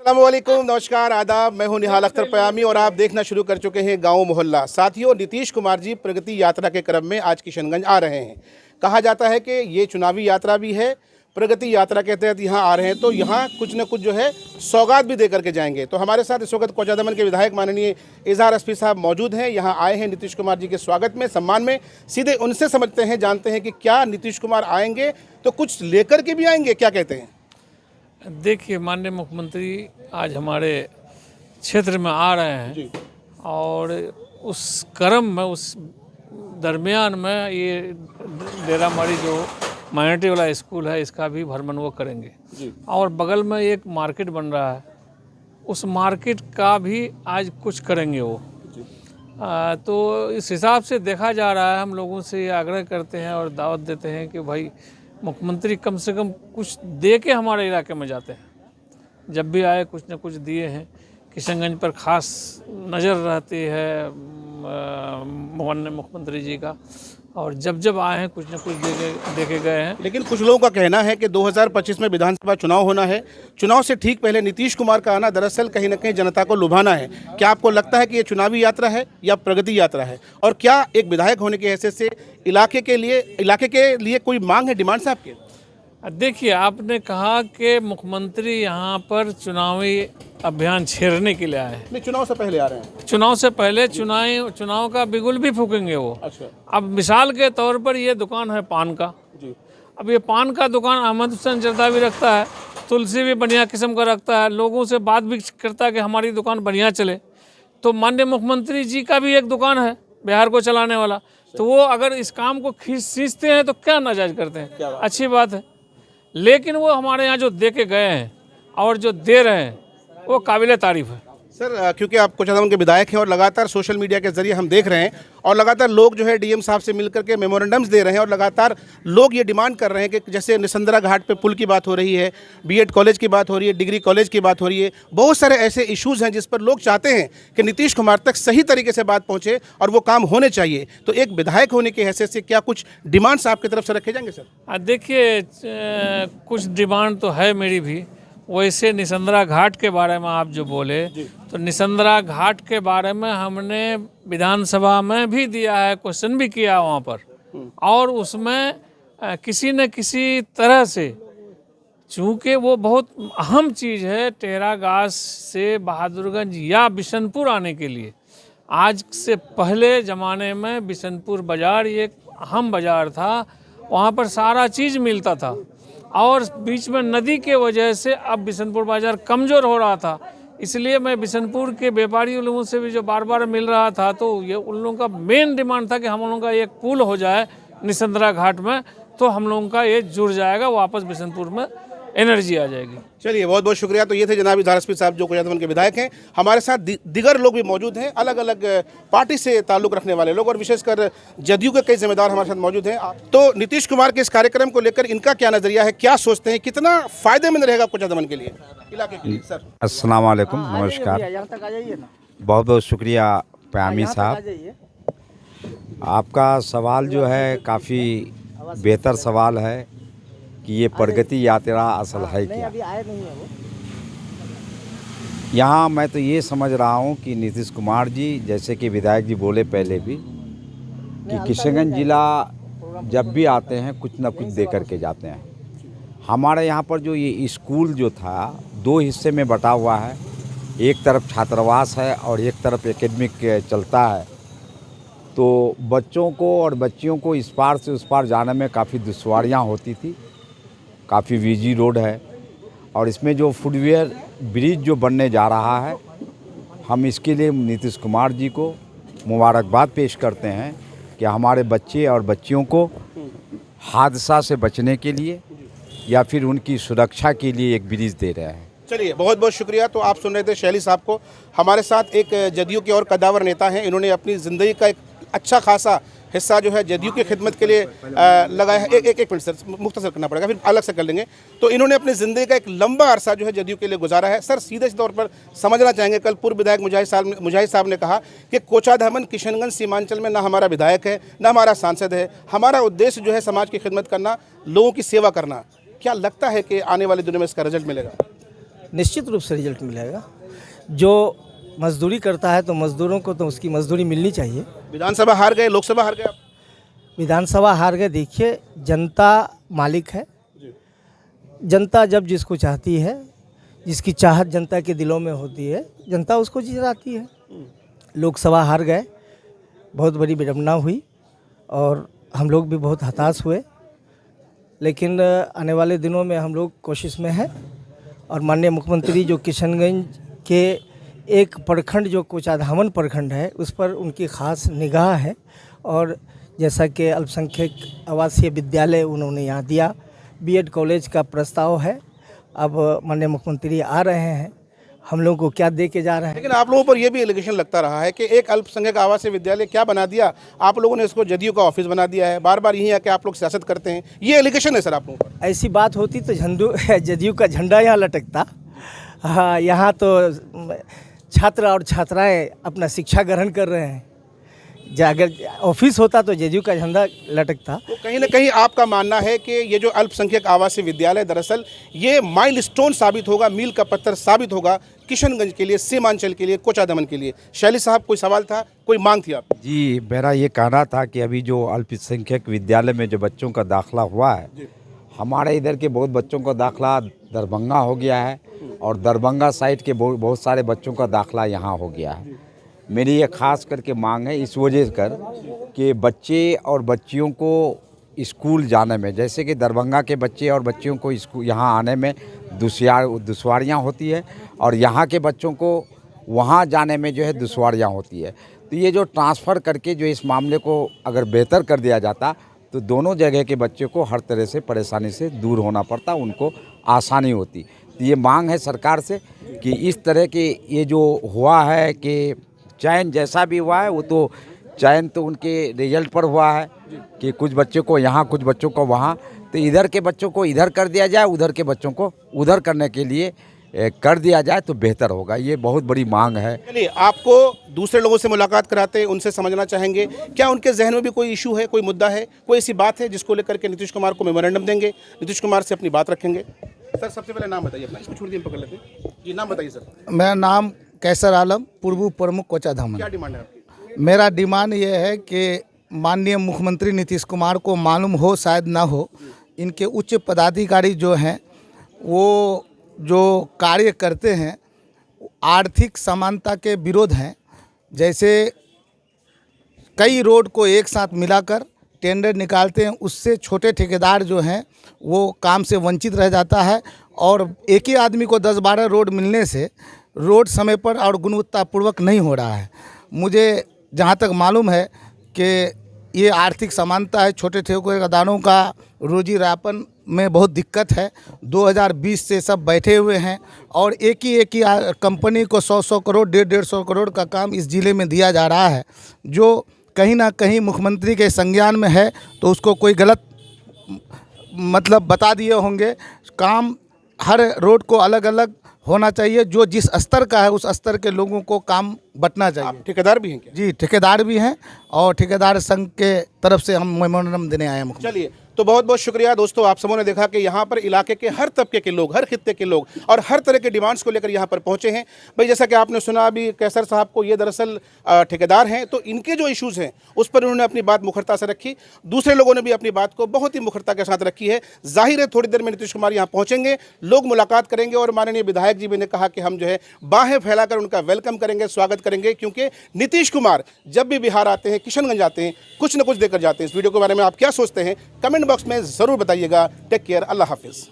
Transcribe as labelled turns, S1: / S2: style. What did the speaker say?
S1: अस्सलामुअलैकुम, नमस्कार, आदाब। मैं हूं निहाल अख्तर पयामी और आप देखना शुरू कर चुके हैं गांव मोहल्ला। साथियों, नीतीश कुमार जी प्रगति यात्रा के क्रम में आज किशनगंज आ रहे हैं। कहा जाता है कि ये चुनावी यात्रा भी है, प्रगति यात्रा के तहत यहाँ आ रहे हैं तो यहाँ कुछ न कुछ जो है सौगात भी दे करके जाएंगे। तो हमारे साथ इस वक्त कोचाधामन के विधायक माननीय इजहार अस्फी साहब मौजूद हैं। यहाँ आए हैं नीतीश कुमार जी के स्वागत में, सम्मान में। सीधे उनसे समझते हैं, जानते हैं कि क्या नीतीश कुमार आएंगे तो कुछ लेकर के भी आएंगे, क्या कहते हैं?
S2: देखिए, माननीय मुख्यमंत्री आज हमारे क्षेत्र में आ रहे हैं और उस क्रम में, उस दरमियान में ये डेरामारी जो माइनॉरिटी वाला स्कूल है इसका भी भ्रमण वो करेंगे और बगल में एक मार्केट बन रहा है, उस मार्केट का भी आज कुछ करेंगे वो। तो इस हिसाब से देखा जा रहा है, हम लोगों से ये आग्रह करते हैं और दावत देते हैं कि भाई मुख्यमंत्री कम से कम कुछ दे के हमारे इलाके में जाते हैं। जब भी आए कुछ न कुछ दिए हैं। किशनगंज पर खास नज़र रहती है माननीय मुख्यमंत्री जी का, और जब जब आए हैं कुछ न कुछ दे के गए हैं।
S1: लेकिन कुछ लोगों का कहना है कि 2025 में विधानसभा चुनाव होना है, चुनाव से ठीक पहले नीतीश कुमार का आना दरअसल कहीं न कहीं जनता को लुभाना है। क्या आपको लगता है कि ये चुनावी यात्रा है या प्रगति यात्रा है? और क्या एक विधायक होने की हैसियत से इलाके के लिए कोई मांग है, डिमांड्स है आपके?
S2: देखिए, आपने कहा कि मुख्यमंत्री यहाँ पर चुनावी अभियान छेड़ने के लिए आए हैं।
S1: नहीं, चुनाव से पहले आ रहे हैं।
S2: चुनाव से पहले चुनाव का बिगुल भी फूकेंगे वो।
S1: अच्छा।
S2: अब मिसाल के तौर पर ये दुकान है पान का
S1: जी।
S2: अब ये पान का दुकान अहमद हुसैन जर्दा भी रखता है, तुलसी भी बढ़िया किस्म का रखता है, लोगों से बात भी करता है कि हमारी दुकान बढ़िया चले। तो माननीय मुख्यमंत्री जी का भी एक दुकान है बिहार को चलाने वाला, तो वो अगर इस काम को खींचते हैं तो क्या नाजायज करते हैं? अच्छी बात है। लेकिन वो हमारे यहाँ जो दे के गए हैं और जो दे रहे हैं वो काबिल तारीफ है।
S1: सर, क्योंकि आप कोचाधामन के विधायक हैं और लगातार सोशल मीडिया के जरिए हम देख रहे हैं और लगातार लोग जो है डीएम साहब से मिलकर के मेमोरेंडम्स दे रहे हैं और लगातार लोग ये डिमांड कर रहे हैं कि जैसे निसंद्रा घाट पे पुल की बात हो रही है, बीएड कॉलेज की बात हो रही है, डिग्री कॉलेज की बात हो रही है, बहुत सारे ऐसे इश्यूज़ हैं जिस पर लोग चाहते हैं कि नीतीश कुमार तक सही तरीके से बात पहुँचे और वो काम होने चाहिए। तो एक विधायक होने की हैसियत से क्या कुछ डिमांड्स आपकी तरफ से रखे जाएंगे सर?
S2: देखिए, कुछ डिमांड तो है मेरी भी। वैसे निसंद्रा घाट के बारे में आप जो बोले, तो निसंद्रा घाट के बारे में हमने विधानसभा में भी दिया है, क्वेश्चन भी किया वहाँ पर, और उसमें किसी न किसी तरह से, चूँकि वो बहुत अहम चीज़ है, टेरागास से बहादुरगंज या बिशनपुर आने के लिए। आज से पहले ज़माने में बिशनपुर बाज़ार एक अहम बाज़ार था, वहाँ पर सारा चीज़ मिलता था और बीच में नदी के वजह से अब बिशनपुर बाज़ार कमज़ोर हो रहा था। इसलिए मैं बिशनपुर के व्यापारी लोगों से भी जो बार बार मिल रहा था, तो ये उन लोगों का मेन डिमांड था कि हम लोगों का एक पुल हो जाए निसंद्रा घाट में, तो हम लोगों का ये जुड़ जाएगा, वापस बिशनपुर में एनर्जी आ जाएगी।
S1: चलिए, बहुत बहुत शुक्रिया। तो ये थे जनाब इजहार अस्फी साहब जो कोचाधामन के विधायक हैं। हमारे साथ दिगर लोग भी मौजूद हैं, अलग अलग पार्टी से ताल्लुक़ रखने वाले लोग और विशेषकर जदयू के कई जिम्मेदार हमारे साथ मौजूद हैं। तो नीतीश कुमार के इस कार्यक्रम को लेकर इनका क्या नज़रिया है, क्या सोचते हैं, कितना फ़ायदेमंद रहेगा कोचाधामन के लिए, इलाके के लिए? सर,
S3: अस्सलाम वालेकुम, नमस्कार। बहुत बहुत शुक्रिया पयामी साहब। आपका सवाल जो है काफ़ी बेहतर सवाल है कि ये प्रगति यात्रा असल है क्या। यहाँ मैं तो ये समझ रहा हूँ कि नीतीश कुमार जी, जैसे कि विधायक जी बोले पहले भी, कि किशनगंज जिला जब भी आते हैं कुछ न कुछ दे करके जाते हैं। हमारे यहाँ पर जो ये स्कूल जो था 2 हिस्से में बटा हुआ है, एक तरफ छात्रावास है और एक तरफ एकेडमिक चलता है। तो बच्चों को और बच्चियों को इस पार से उस पार जाने में काफ़ी दुश्वारियाँ होती थी। काफ़ी बिजी रोड है और इसमें जो फुटवेयर ब्रिज जो बनने जा रहा है, हम इसके लिए नीतीश कुमार जी को मुबारकबाद पेश करते हैं कि हमारे बच्चे और बच्चियों को हादसा से बचने के लिए या फिर उनकी सुरक्षा के लिए एक ब्रिज दे रहे हैं।
S1: चलिए, बहुत बहुत शुक्रिया। तो आप सुन रहे थे शैली साहब को। हमारे साथ एक जदयू के और कदावर नेता हैं, इन्होंने अपनी ज़िंदगी का एक अच्छा खासा हिस्सा जो है जदयू की खिदमत के लिए लगाया है। एक मिनट सर, मुख्तसर करना पड़ेगा, फिर अलग से कर लेंगे। तो इन्होंने अपनी ज़िंदगी का एक लंबा अरसा जो है जदयू के लिए गुजारा है। सर, सीधे तौर पर समझना चाहेंगे, कल पूर्व विधायक मुजाहिद साहब ने कहा कि कोचाधामन किशनगंज सीमांचल में ना हमारा विधायक है, ना हमारा सांसद है, हमारा उद्देश्य जो है समाज की खिदमत करना, लोगों की सेवा करना। क्या लगता है कि आने वाले दिनों में इसका रिजल्ट मिलेगा?
S4: निश्चित रूप से रिजल्ट मिलेगा। जो मजदूरी करता है तो मजदूरों को तो उसकी मजदूरी मिलनी चाहिए।
S1: विधानसभा हार गए, लोकसभा हार गए आप।
S4: विधानसभा हार गए, देखिए जनता मालिक है। जनता जब जिसको चाहती है, जिसकी चाहत जनता के दिलों में होती है, जनता उसको जिताती है। लोकसभा हार गए, बहुत बड़ी विडंबना हुई और हम लोग भी बहुत हताश हुए, लेकिन आने वाले दिनों में हम लोग कोशिश में हैं। और माननीय मुख्यमंत्री जो किशनगंज के एक प्रखंड जो कोचाधामन प्रखंड है उस पर उनकी ख़ास निगाह है। और जैसा कि अल्पसंख्यक आवासीय विद्यालय उन्होंने यहाँ दिया, बीएड कॉलेज का प्रस्ताव है। अब माननीय मुख्यमंत्री आ रहे हैं, हम लोगों को क्या दे के जा रहे हैं।
S1: लेकिन आप लोगों पर यह भी एलिगेशन लगता रहा है कि एक अल्पसंख्यक आवासीय विद्यालय क्या बना दिया, आप लोगों ने इसको जदयू का ऑफिस बना दिया है। बार बार यहीं आके आप लोग सियासत करते हैं, ये एलिगेशन है सर आप लोगों पर।
S4: ऐसी बात होती तो जदयू का झंडा यहाँ लटकता। हाँ, यहाँ तो छात्र और छात्राएं अपना शिक्षा ग्रहण कर रहे हैं। अगर ऑफिस होता तो जदयू का झंडा लटकता।
S1: तो कहीं ना कहीं आपका मानना है कि ये जो अल्पसंख्यक आवासीय विद्यालय दरअसल ये माइलस्टोन साबित होगा, मील का पत्थर साबित होगा किशनगंज के लिए, सीमांचल के लिए, कोचाधामन के लिए। शैली साहब, कोई सवाल था, कोई मांग थी आप?
S3: जी, मेरा ये कहना था कि अभी जो अल्पसंख्यक विद्यालय में जो बच्चों का दाखिला हुआ है, हमारे इधर के बहुत बच्चों का दाखिला दरभंगा हो गया है और दरभंगा साइड के बहुत सारे बच्चों का दाखिला यहाँ हो गया है। मेरी ये खास करके मांग है इस वजह कर कि बच्चे और बच्चियों को स्कूल जाने में, जैसे कि दरभंगा के बच्चे और बच्चियों को स्कूल यहाँ आने में दुश्वारियाँ होती है और यहाँ के बच्चों को वहाँ जाने में जो है दुश्वारियाँ होती है। तो ये जो ट्रांसफ़र करके जो इस मामले को अगर बेहतर कर दिया जाता तो दोनों जगह के बच्चों को हर तरह से परेशानी से दूर होना पड़ता, उनको आसानी होती। तो ये मांग है सरकार से कि इस तरह के ये जो हुआ है कि चयन जैसा भी हुआ है, वो तो चयन तो उनके रिजल्ट पर हुआ है कि कुछ बच्चों को यहाँ, कुछ बच्चों को वहाँ, तो इधर के बच्चों को इधर कर दिया जाए, उधर के बच्चों को उधर करने के लिए कर दिया जाए तो बेहतर होगा। ये बहुत बड़ी मांग है।
S1: चलिए, आपको दूसरे लोगों से मुलाकात कराते हैं, उनसे समझना चाहेंगे क्या उनके जहन में भी कोई इशू है, कोई मुद्दा है, कोई ऐसी बात है जिसको लेकर के नीतीश कुमार को मेमोरेंडम देंगे, नीतीश कुमार से अपनी बात रखेंगे। सर, सबसे पहले नाम बताइए अपना, इसको छोड़ दिए, पकड़ लेते हैं जी। नाम बताइए सर।
S5: मेरा नाम कैसर आलम, पूर्व प्रमुख कोचाधामन।
S1: क्या डिमांड है आपकी?
S5: मेरा डिमांड ये है कि माननीय मुख्यमंत्री नीतीश कुमार को मालूम हो शायद ना हो, इनके उच्च पदाधिकारी जो हैं वो जो कार्य करते हैं आर्थिक समानता के विरोध हैं। जैसे कई रोड को एक साथ मिलाकर टेंडर निकालते हैं, उससे छोटे ठेकेदार जो हैं वो काम से वंचित रह जाता है और एक ही आदमी को 10-12 रोड मिलने से रोड समय पर और गुणवत्तापूर्वक नहीं हो रहा है। मुझे जहाँ तक मालूम है कि ये आर्थिक समानता है, छोटे ठेकेदारों का रोजी रापन में बहुत दिक्कत है। 2020 से सब बैठे हुए हैं और एक ही कंपनी को 100-100 करोड़, 150-150 करोड़ का काम इस ज़िले में दिया जा रहा है, जो कहीं ना कहीं मुख्यमंत्री के संज्ञान में है। तो उसको कोई गलत मतलब बता दिए होंगे। काम हर रोड को अलग अलग होना चाहिए, जो जिस स्तर का है उस स्तर के लोगों को काम बंटना चाहिए।
S1: आप ठेकेदार भी हैं क्या?
S5: जी, ठेकेदार भी हैं और ठेकेदार संघ के तरफ से हम मेमोरेंडम देने आए हैं।
S1: चलिए, तो बहुत बहुत शुक्रिया दोस्तों, आप सबों ने देखा कि यहाँ पर इलाके के हर तबके के लोग, हर खित्ते के लोग और हर तरह के डिमांड्स को लेकर यहाँ पर पहुँचे हैं। भाई, जैसा कि आपने सुना अभी कैसर साहब को, ये दरअसल ठेकेदार हैं, तो इनके जो इश्यूज़ हैं उस पर उन्होंने अपनी बात मुखरता से रखी। दूसरे लोगों ने भी अपनी बात को बहुत ही मुखरता के साथ रखी है। जाहिर है थोड़ी देर में नीतीश कुमार यहाँ पहुँचेंगे, लोग मुलाकात करेंगे और माननीय विधायक जी भी ने कहा कि हम जो है बाहें फैलाकर उनका वेलकम करेंगे, स्वागत करेंगे, क्योंकि नीतीश कुमार जब भी बिहार आते हैं, किशनगंज आते हैं, कुछ न कुछ देकर जाते हैं। इस वीडियो के बारे में आप क्या सोचते हैं कमेंट बॉक्स में ज़रूर बताइएगा। टेक केयर, अल्लाह हाफिज़।